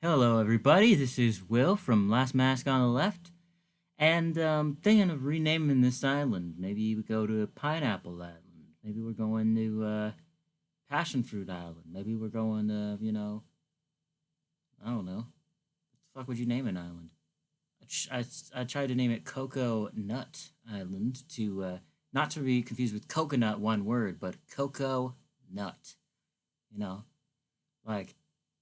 Hello, everybody. This is Will from Last Mask on the Left, and thinking of renaming this island. Maybe we go to Pineapple Island. Maybe we're going to Passion Fruit Island. Maybe we're going to, I don't know. What the fuck would you name an island? I tried to name it Cocoa Nut Island to not to be confused with coconut, one word, but cocoa nut. You know, like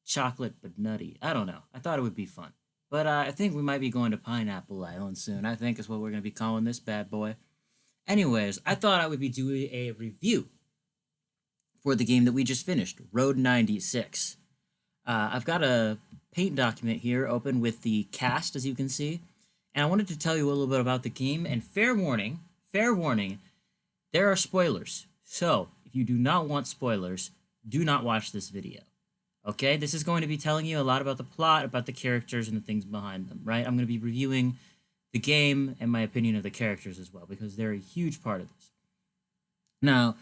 chocolate but nutty. I don't know. I thought it would be fun. But I think we might be going to Pineapple Island soon. I think is what we're going to be calling this bad boy. Anyways, I thought I would be doing a review for the game that we just finished, Road 96. I've got a paint document here open with the cast, as you can see. And I wanted to tell you a little bit about the game. And fair warning, there are spoilers. So, if you do not want spoilers, do not watch this video. Okay, this is going to be telling you a lot about the plot, about the characters, and the things behind them, right? I'm going to be reviewing the game and my opinion of the characters as well, because they're a huge part of this. Now,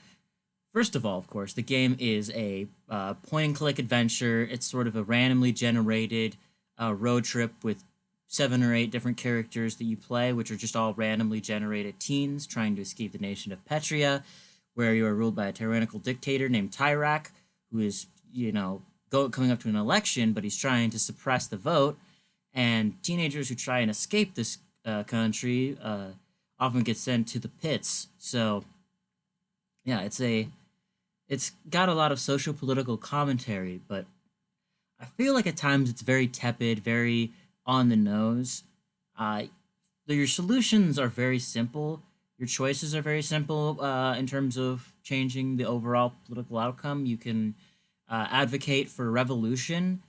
first of all, of course, the game is a point-and-click adventure. It's sort of a randomly generated road trip with 7 or 8 different characters that you play, which are just all randomly generated teens trying to escape the nation of Petria, where you are ruled by a tyrannical dictator named Tyrak, who is, coming up to an election, but he's trying to suppress the vote. And teenagers who try and escape this country often get sent to the pits. So, yeah, it's got a lot of social political commentary, but I feel like at times it's very tepid, very on the nose. Your solutions are very simple. Your choices are very simple in terms of changing the overall political outcome. You can advocate for revolution,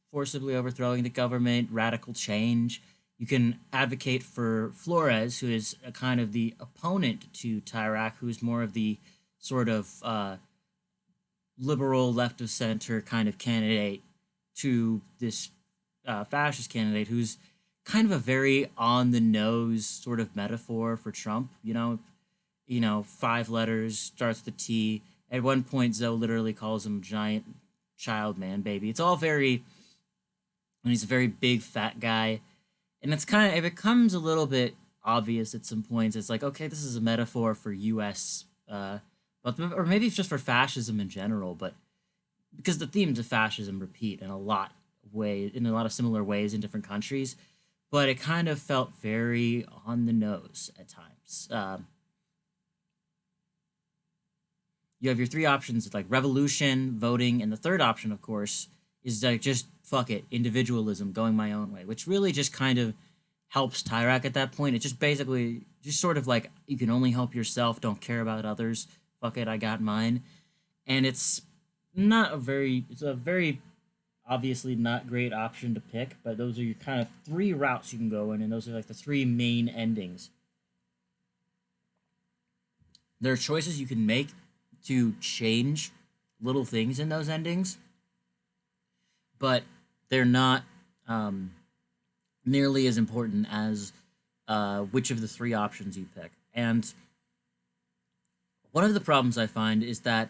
forcibly overthrowing the government, radical change. You can advocate for Flores, who is a kind of the opponent to Tyrak, who is more of the sort of liberal, left of center kind of candidate, to this fascist candidate who's kind of a very on the nose sort of metaphor for Trump. 5 letters, starts with the T. At one point, Zoe literally calls him giant child man baby. It's all very, and he's a very big fat guy, and it becomes a little bit obvious at some points. It's like, okay, this is a metaphor for U.S. Or maybe it's just for fascism in general, but because the themes of fascism repeat in a lot of similar ways in different countries, but it kind of felt very on the nose at times. You have your 3 options, like revolution, voting, and the third option, of course, is like just fuck it, individualism, going my own way, which really just kind of helps Tyrak at that point. It just basically just sort of like you can only help yourself, don't care about others. Fuck it, I got mine. And it's a very obviously not great option to pick, but those are your kind of 3 routes you can go in, and those are like the 3 main endings. There are choices you can make to change little things in those endings, but they're not nearly as important as which of the 3 options you pick. And one of the problems I find is that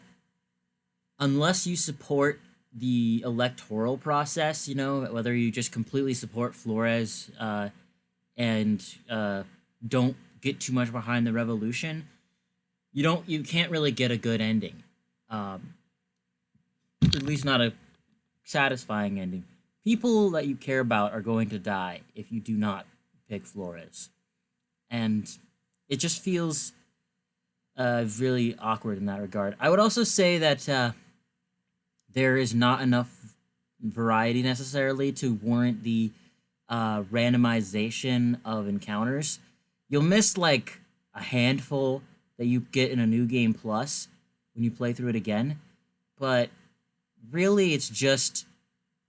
unless you support the electoral process, whether you just completely support Flores and don't get too much behind the revolution, you can't really get a good ending, at least not a satisfying ending. People that you care about are going to die if you do not pick Flores, and it just feels really awkward in that regard. I would also say that there is not enough variety necessarily to warrant the randomization of encounters. You'll miss like a handful that you get in a new game plus when you play through it again, but really it's just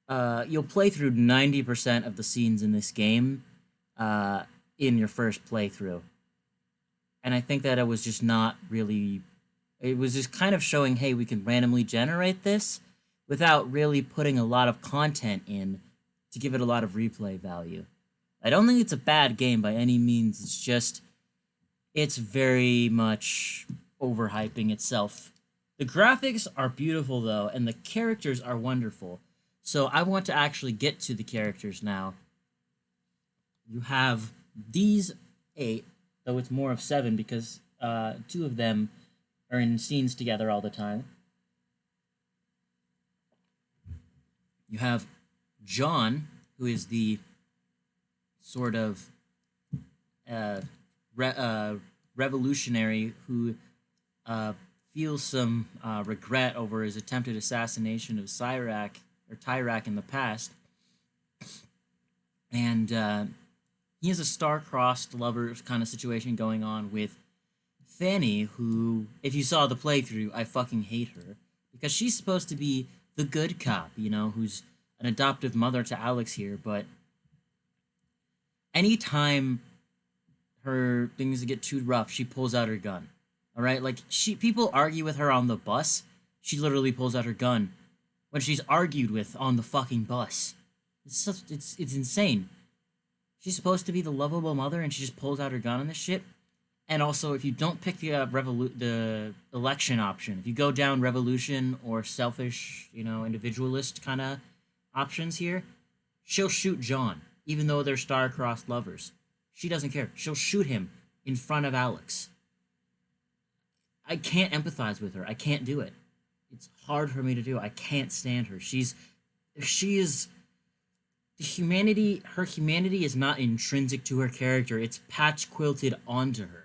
you'll play through 90% of the scenes in this game in your first playthrough. And I think that it was just not really, it was just kind of showing, hey, we can randomly generate this without really putting a lot of content in to give it a lot of replay value. I don't think it's a bad game by any means. It's just, it's very much overhyping itself. The graphics are beautiful, though, and the characters are wonderful. So I want to actually get to the characters now. You have these eight, though it's more of seven because two of them are in scenes together all the time. You have John, who is the sort of uh, revolutionary who uh, feels some regret over his attempted assassination of Tyrak in the past, and he has a star-crossed lover kind of situation going on with Fanny, who, if you saw the playthrough, I fucking hate her because she's supposed to be the good cop, who's an adoptive mother to Alex here, but anytime her things get too rough, she pulls out her gun. All right, like people argue with her on the bus, she literally pulls out her gun when she's argued with on the fucking bus. It's insane. She's supposed to be the lovable mother, and she just pulls out her gun on this shit. And also, if you don't pick the election option, if you go down revolution or selfish, individualist kind of options here, she'll shoot John, even though they're star-crossed lovers. She doesn't care. She'll shoot him in front of Alex. I can't empathize with her. I can't do it. It's hard for me to do. I can't stand her. She is her humanity is not intrinsic to her character. It's patch quilted onto her.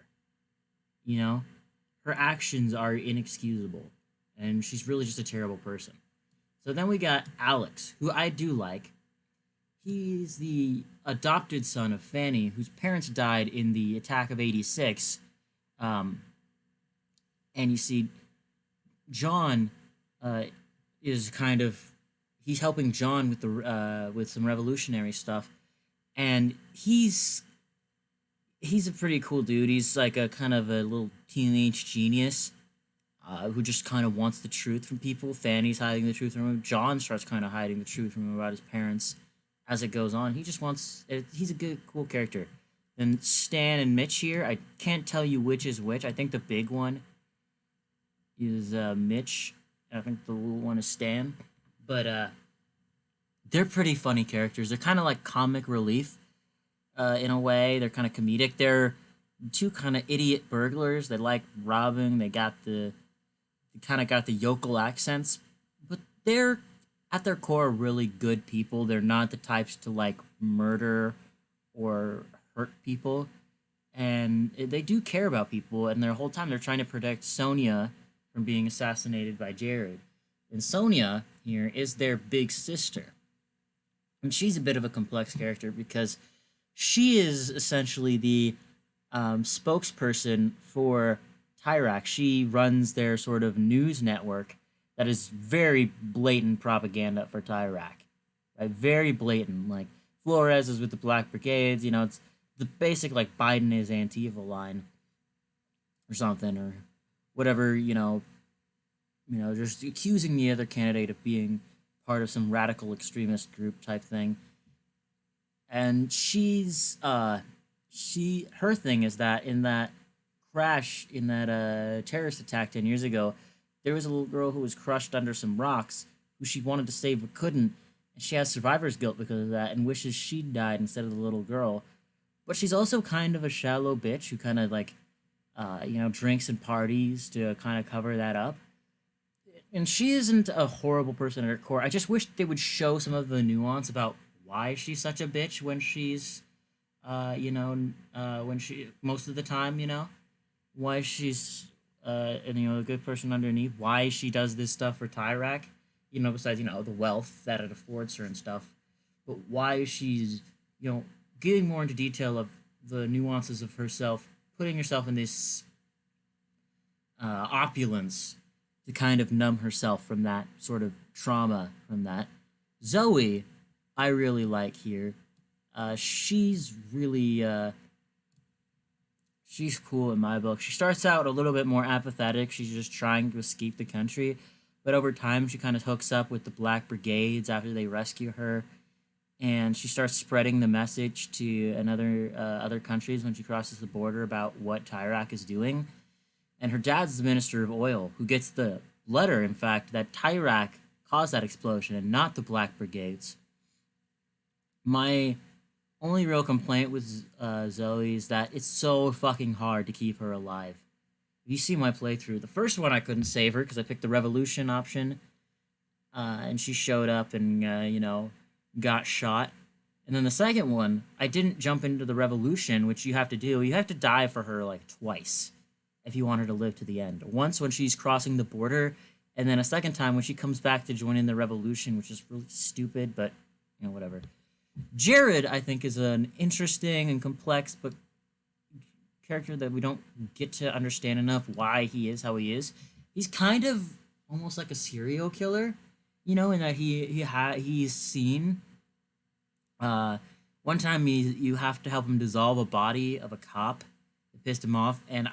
Her actions are inexcusable, and she's really just a terrible person. So then we got Alex, who I do like. He's the adopted son of Fanny, whose parents died in the attack of '86. And you see, John is he's helping John with with some revolutionary stuff, and he's a pretty cool dude. He's like a kind of a little teenage genius who just kind of wants the truth from people. Fanny's hiding the truth from him. John starts kind of hiding the truth from him about his parents as it goes on. He just wants. He's a good, cool character. Then Stan and Mitch here. I can't tell you which is which. I think the big one is Mitch. I think the little one is Stan. But they're pretty funny characters. They're kind of like comic relief in a way. They're kind of comedic. They're two kind of idiot burglars. They like robbing. They kind of got the yokel accents, but they're at their core really good people. They're not the types to like murder or hurt people, and they do care about people. And their whole time they're trying to protect Sonia from being assassinated by Jared. And Sonia here is their big sister, and she's a bit of a complex character because she is essentially the spokesperson for Tyrak. She runs their sort of news network that is very blatant propaganda for Tyrak. Right? Very blatant. Like, Flores is with the Black Brigades, it's the basic, like, Biden is Antifa line or something, or whatever, just accusing the other candidate of being part of some radical extremist group type thing. And her thing is that in that crash, in that terrorist attack 10 years ago, there was a little girl who was crushed under some rocks who she wanted to save but couldn't. And she has survivor's guilt because of that and wishes she'd died instead of the little girl. But she's also kind of a shallow bitch who kind of like, drinks and parties to kind of cover that up. And she isn't a horrible person at her core. I just wish they would show some of the nuance about why she's such a bitch when she's, when she, most of the time, why she's, a good person underneath, why she does this stuff for Tyrak, besides, the wealth that it affords her and stuff. But why she's, getting more into detail of the nuances of herself, putting herself in this opulence to kind of numb herself from that sort of trauma from that. Zoe, I really like here. She's really, she's cool in my book. She starts out a little bit more apathetic. She's just trying to escape the country. But over time, she kind of hooks up with the Black Brigades after they rescue her. And she starts spreading the message to other countries when she crosses the border about what Tyrak is doing. And her dad's the Minister of Oil, who gets the letter, in fact, that Tyrak caused that explosion and not the Black Brigades. My only real complaint with Zoe is that it's so fucking hard to keep her alive. If you see my playthrough, the first one I couldn't save her because I picked the Revolution option, and she showed up and, got shot. And then the second one, I didn't jump into the Revolution, which you have to do. You have to die for her, like, twice if you want her to live to the end. Once when she's crossing the border, and then a second time when she comes back to join in the Revolution, which is really stupid, but, whatever. Jared, I think, is an interesting and complex but character that we don't get to understand enough why he is how he is. He's kind of almost like a serial killer, in that he's seen. One time you have to help him dissolve a body of a cop. It pissed him off, and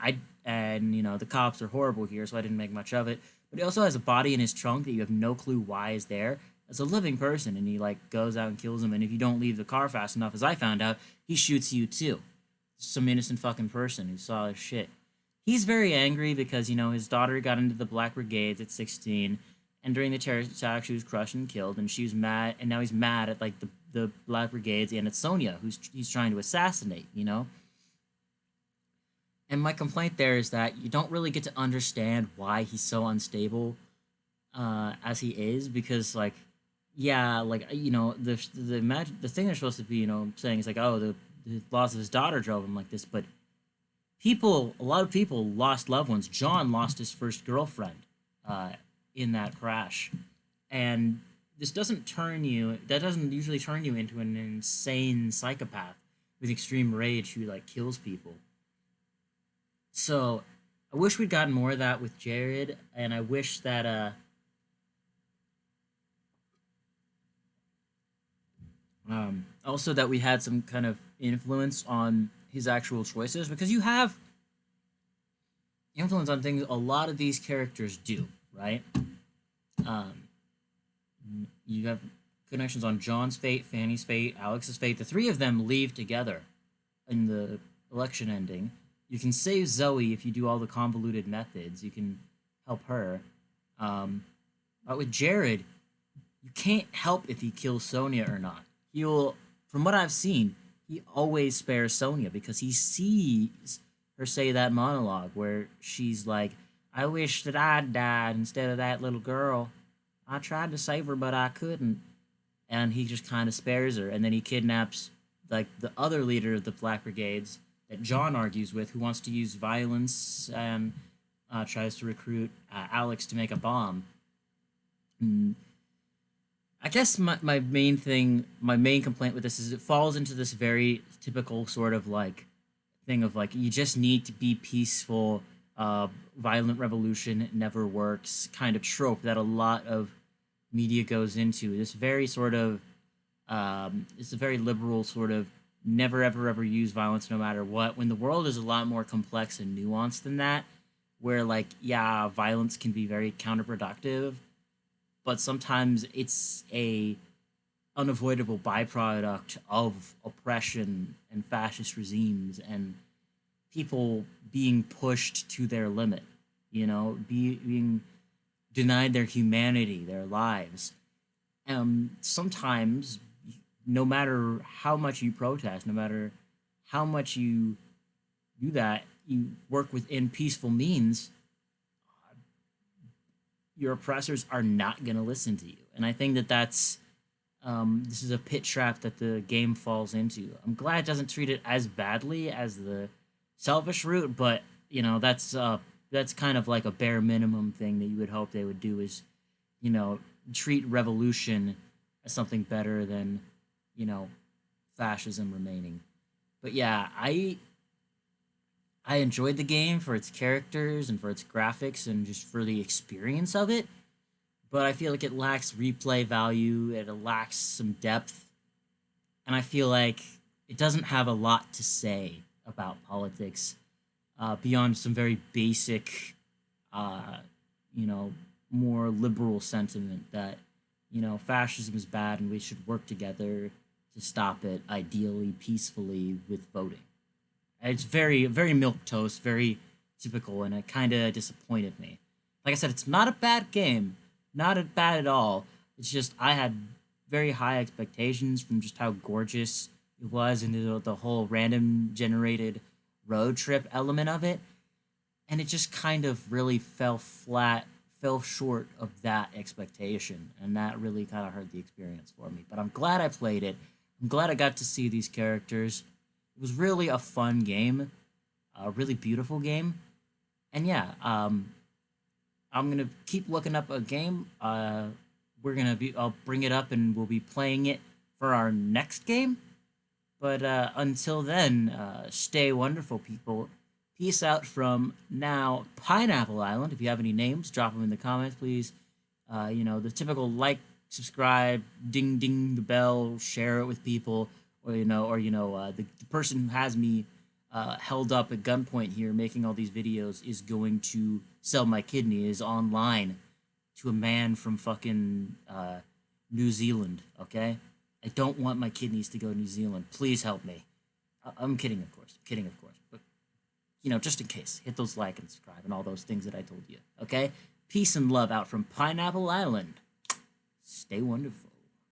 the cops are horrible here, so I didn't make much of it. But he also has a body in his trunk that you have no clue why is there. It's a living person, and he goes out and kills him. And if you don't leave the car fast enough, as I found out, he shoots you too. Some innocent fucking person who saw his shit. He's very angry because his daughter got into the Black Brigades at 16, and during the terrorist attack she was crushed and killed, and she was mad, and now he's mad at the Black Brigades and at Sonya, he's trying to assassinate. And my complaint there is that you don't really get to understand why he's so unstable as he is, because the thing they're supposed to be saying is the loss of his daughter drove him like this, but a lot of people lost loved ones. John lost his first girlfriend in that crash, and that doesn't usually turn you into an insane psychopath with extreme rage who kills people. So I wish we'd gotten more of that with Jared, and I wish that also that we had some kind of influence on his actual choices, because you have influence on things a lot of these characters do, right? You have connections on John's fate, Fanny's fate, Alex's fate. The three of them leave together in the election ending. You can save Zoe if you do all the convoluted methods. You can help her. But with Jared, you can't help if he kills Sonya or not. From what I've seen, he always spares Sonya because he sees her say that monologue where she's like, I wish that I'd died instead of that little girl. I tried to save her, but I couldn't. And he just kind of spares her. And then he kidnaps the other leader of the Black Brigades that John argues with, who wants to use violence and tries to recruit Alex to make a bomb. I guess my main complaint with this is it falls into this very typical sort of thing of you just need to be peaceful, violent revolution never works kind of trope that a lot of media goes into. This very sort of it's a very liberal sort of never ever use violence no matter what, when the world is a lot more complex and nuanced than that, where violence can be very counterproductive, but sometimes it's a unavoidable byproduct of oppression and fascist regimes and people being pushed to their limit, being denied their humanity, their lives. Sometimes, no matter how much you protest, no matter how much you do that, you work within peaceful means, your oppressors are not going to listen to you. And I think that's this is a pit trap that the game falls into. I'm glad it doesn't treat it as badly as the selfish route, but that's kind of like a bare minimum thing that you would hope they would do, is treat revolution as something better than fascism remaining. But yeah, I enjoyed the game for its characters and for its graphics and just for the experience of it, but I feel like it lacks replay value, it lacks some depth, and I feel like it doesn't have a lot to say about politics beyond some very basic, more liberal sentiment that, fascism is bad and we should work together to stop it, ideally, peacefully, with voting. It's very, very milquetoast, very typical, and it kind of disappointed me. Like I said, it's not a bad game, Not bad at all. It's just I had very high expectations from just how gorgeous it was and the whole random generated road trip element of it, and it just kind of really fell short of that expectation, and that really kind of hurt the experience for me. But I'm glad I played it. I'm glad I got to see these characters. It was really a fun game, a really beautiful game, and yeah, I'm gonna keep looking up a game. I'll bring it up and we'll be playing it for our next game. But until then, stay wonderful, people. Peace out from now, Pineapple Island. If you have any names, drop them in the comments, please. The typical like, subscribe, ding ding the bell, share it with people, the person who has me held up at gunpoint here making all these videos is going to sell my kidney is online to a man from fucking New Zealand. Okay, I don't want my kidneys to go to New Zealand. Please help me. I'm kidding, of course. Kidding, of course. But just in case, hit those like and subscribe and all those things that I told you. Okay, peace and love out from Pineapple Island. Stay wonderful.